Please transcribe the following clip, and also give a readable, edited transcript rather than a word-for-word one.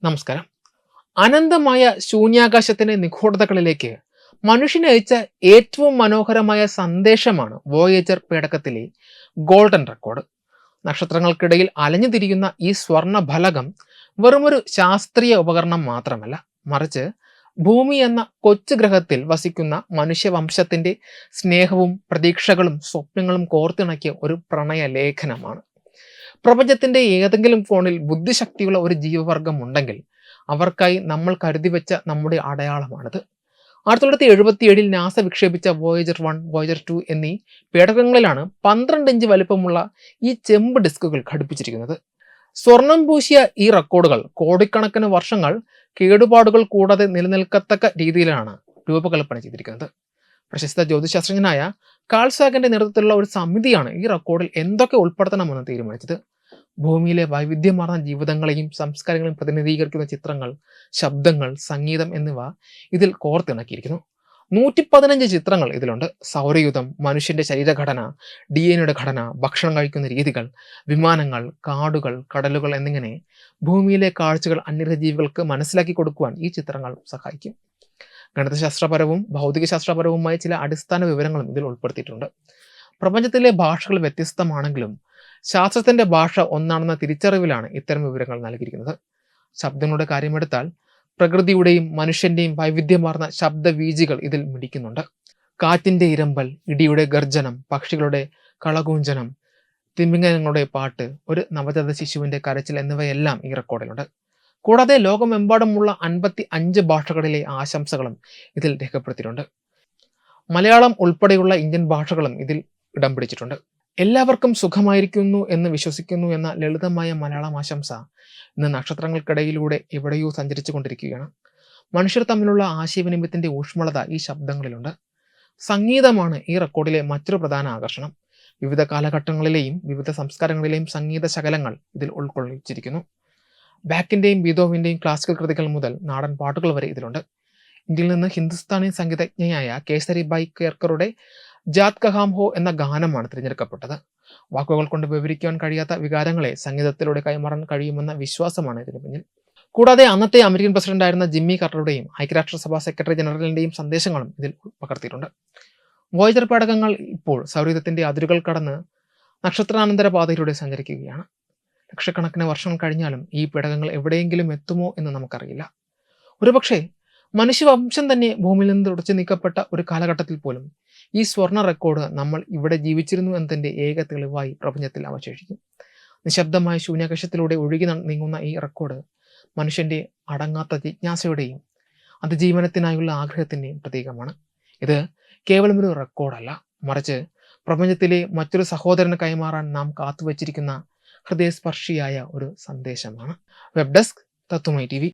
നമസ്കാരം. അനന്തമായ ശൂന്യാകാശത്തിന്റെ നിഗൂഢതകളിലേക്ക് മനുഷ്യനെ അയച്ച ഏറ്റവും മനോഹരമായ സന്ദേശമാണ് വോയേജർ പേടകത്തിലെ ഗോൾഡൻ റെക്കോർഡ്. നക്ഷത്രങ്ങൾക്കിടയിൽ അലഞ്ഞു തിരിയുന്ന ഈ സ്വർണ്ണ ഫലകം വെറുമൊരു ശാസ്ത്രീയ ഉപകരണം മാത്രമല്ല, മറിച്ച് ഭൂമി എന്ന കൊച്ചു ഗ്രഹത്തിൽ വസിക്കുന്ന മനുഷ്യവംശത്തിന്റെ സ്നേഹവും പ്രതീക്ഷകളും സ്വപ്നങ്ങളും കോർത്തിണക്കിയ ഒരു പ്രണയ ലേഖനമാണ്. പ്രപഞ്ചത്തിന്റെ ഏതെങ്കിലും കോണിൽ ബുദ്ധിശക്തിയുള്ള ഒരു ജീവവർഗം ഉണ്ടെങ്കിൽ അവർക്കായി നമ്മൾ കരുതി വെച്ച നമ്മുടെ അടയാളമാണിത്. 1977 നാസ വിക്ഷേപിച്ച വോയേജർ 1, വോയേജർ 2 എന്നീ പേടകങ്ങളിലാണ് 12 ഇഞ്ച് വലിപ്പമുള്ള ഈ ചെമ്പ് ഡിസ്കുകൾ ഘടിപ്പിച്ചിരിക്കുന്നത്. സ്വർണം പൂശിയ ഈ റെക്കോർഡുകൾ കോടിക്കണക്കിന് വർഷങ്ങൾ കേടുപാടുകൾ കൂടാതെ നിലനിൽക്കത്തക്ക രീതിയിലാണ് രൂപകൽപ്പന ചെയ്തിരിക്കുന്നത്. പ്രശസ്ത ജ്യോതിശാസ്ത്രജ്ഞനായ കാൾ സാഗന്റെ നേതൃത്വത്തിലുള്ള ഒരു സമിതിയാണ് ഈ റെക്കോർഡിൽ എന്തൊക്കെ ഉൾപ്പെടുത്തണമെന്ന് തീരുമാനിച്ചത്. ഭൂമിയിലെ വൈവിധ്യമാർന്ന ജീവിതങ്ങളെയും സംസ്കാരങ്ങളെയും പ്രതിനിധീകരിക്കുന്ന ചിത്രങ്ങൾ, ശബ്ദങ്ങൾ, സംഗീതം എന്നിവ ഇതിൽ കോർത്തിണക്കിയിരിക്കുന്നു. 115 ചിത്രങ്ങൾ ഇതിലുണ്ട്. സൗരയൂഥം, മനുഷ്യന്റെ ശരീരഘടന, DNA ഘടന, ഭക്ഷണം കഴിക്കുന്ന രീതികൾ, വിമാനങ്ങൾ, കാടുകൾ, കടലുകൾ എന്നിങ്ങനെ ഭൂമിയിലെ കാഴ്ചകൾ അന്യഗ്രഹജീവികൾക്ക് മനസ്സിലാക്കി കൊടുക്കുവാൻ ഈ ചിത്രങ്ങൾ സഹായിക്കും. ഗണിതശാസ്ത്രപരവും ഭൗതികശാസ്ത്രപരവുമായ ചില അടിസ്ഥാന വിവരങ്ങളും ഇതിൽ ഉൾപ്പെടുത്തിയിട്ടുണ്ട്. പ്രപഞ്ചത്തിലെ ഭാഷകൾ വ്യത്യസ്തമാണെങ്കിലും ശാസ്ത്രത്തിന്റെ ഭാഷ ഒന്നാണെന്ന തിരിച്ചറിവിലാണ് ഇത്തരം വിവരങ്ങൾ നൽകിയിരിക്കുന്നത്. ശബ്ദങ്ങളുടെ കാര്യമെടുത്താൽ പ്രകൃതിയുടെയും മനുഷ്യന്റെയും വൈവിധ്യമാർന്ന ശബ്ദവീചികൾ ഇതിൽ മിടിക്കുന്നുണ്ട്. കാറ്റിന്റെ ഇരമ്പൽ, ഇടിയുടെ ഗർജനം, പക്ഷികളുടെ കളകൂഞ്ചനം, തിമിംഗലങ്ങളുടെ പാട്ട്, ഒരു നവജാത ശിശുവിന്റെ കരച്ചിൽ എന്നിവയെല്ലാം ഈ റെക്കോർഡിലുണ്ട്. കൂടാതെ ലോകമെമ്പാടുമുള്ള 55 ഭാഷകളിലെ ആശംസകളും ഇതിൽ രേഖപ്പെടുത്തിയിട്ടുണ്ട്. മലയാളം ഉൾപ്പെടെയുള്ള ഇന്ത്യൻ ഭാഷകളും ഇതിൽ ഇടം പിടിച്ചിട്ടുണ്ട്. എല്ലാവർക്കും സുഖമായിരിക്കുന്നു എന്ന് വിശ്വസിക്കുന്നു എന്ന ലളിതമായ മലയാളം ആശംസ ഇന്ന് നക്ഷത്രങ്ങൾക്കിടയിലൂടെ എവിടെയോ സഞ്ചരിച്ചു കൊണ്ടിരിക്കുകയാണ്. മനുഷ്യർ തമ്മിലുള്ള ആശയവിനിമയത്തിന്റെ ഊഷ്മളത ഈ ശബ്ദങ്ങളിലുണ്ട്. സംഗീതമാണ് ഈ റെക്കോർഡിലെ മറ്റൊരു പ്രധാന ആകർഷണം. വിവിധ കാലഘട്ടങ്ങളിലെയും വിവിധ സംസ്കാരങ്ങളിലെയും സംഗീത ശകലങ്ങൾ ഇതിൽ ഉൾക്കൊള്ളിച്ചിരിക്കുന്നു. ബാക്കിന്റെയും ബീതോവിന്റെയും ക്ലാസിക്കൽ കൃതികൾ മുതൽ നാടൻ പാട്ടുകൾ വരെ ഇതിലുണ്ട്. ഇന്ത്യയിൽ നിന്ന് ഹിന്ദുസ്ഥാനി സംഗീതജ്ഞയായ കേസരിബായ് കേർക്കറുടെ ജാത് കഹാം ഹോ എന്ന ഗാനമാണ് തിരഞ്ഞെടുക്കപ്പെട്ടത്. വാക്കുകൾ കൊണ്ട് വിവരിക്കുവാൻ കഴിയാത്ത വികാരങ്ങളെ സംഗീതത്തിലൂടെ കൈമാറാൻ കഴിയുമെന്ന വിശ്വാസമാണ് ഇതിന് പിന്നിൽ. കൂടാതെ അന്നത്തെ അമേരിക്കൻ പ്രസിഡന്റായിരുന്ന ജിമ്മി കാർട്ടറുടെയും ഐക്യരാഷ്ട്രസഭാ സെക്രട്ടറി ജനറലിന്റെയും സന്ദേശങ്ങളും ഇതിൽ പകർത്തിയിട്ടുണ്ട്. വോയേജർ പേടകങ്ങൾ ഇപ്പോൾ സൗരയൂഥത്തിന്റെ അതിരുകൾ കടന്ന് നക്ഷത്രാനന്തര പാതയിലൂടെ സഞ്ചരിക്കുകയാണ്. ലക്ഷക്കണക്കിന് വർഷങ്ങൾ കഴിഞ്ഞാലും ഈ പേടകങ്ങൾ എവിടെയെങ്കിലും എത്തുമോ എന്ന് നമുക്കറിയില്ല. ഒരുപക്ഷെ മനുഷ്യവംശം തന്നെ ഭൂമിയിൽ നിന്ന് തുടച്ചു നീക്കപ്പെട്ട ഒരു കാലഘട്ടത്തിൽ പോലും ഈ സ്വർണ്ണ റെക്കോർഡ് നമ്മൾ ഇവിടെ ജീവിച്ചിരുന്നു എന്നതിന്റെ ഏക തെളിവായി പ്രപഞ്ചത്തിൽ അവശേഷിക്കും. നിശബ്ദമായ ശൂന്യാകാശത്തിലൂടെ ഒഴുകി നീങ്ങുന്ന ഈ റെക്കോർഡ് മനുഷ്യന്റെ അടങ്ങാത്ത ജിജ്ഞാസയുടെയും അതിജീവനത്തിനായുള്ള ആഗ്രഹത്തിന്റെയും പ്രതീകമാണ്. ഇത് കേവലം ഒരു റെക്കോർഡല്ല, മറിച്ച് പ്രപഞ്ചത്തിലെ മറ്റൊരു സഹോദരന് കൈമാറാൻ നാം കാത്തുവച്ചിരിക്കുന്ന ഹൃദയസ്പർശിയായ ഒരു സന്ദേശമാണ്. വെബ് ഡെസ്ക് തത്വമൈ TV.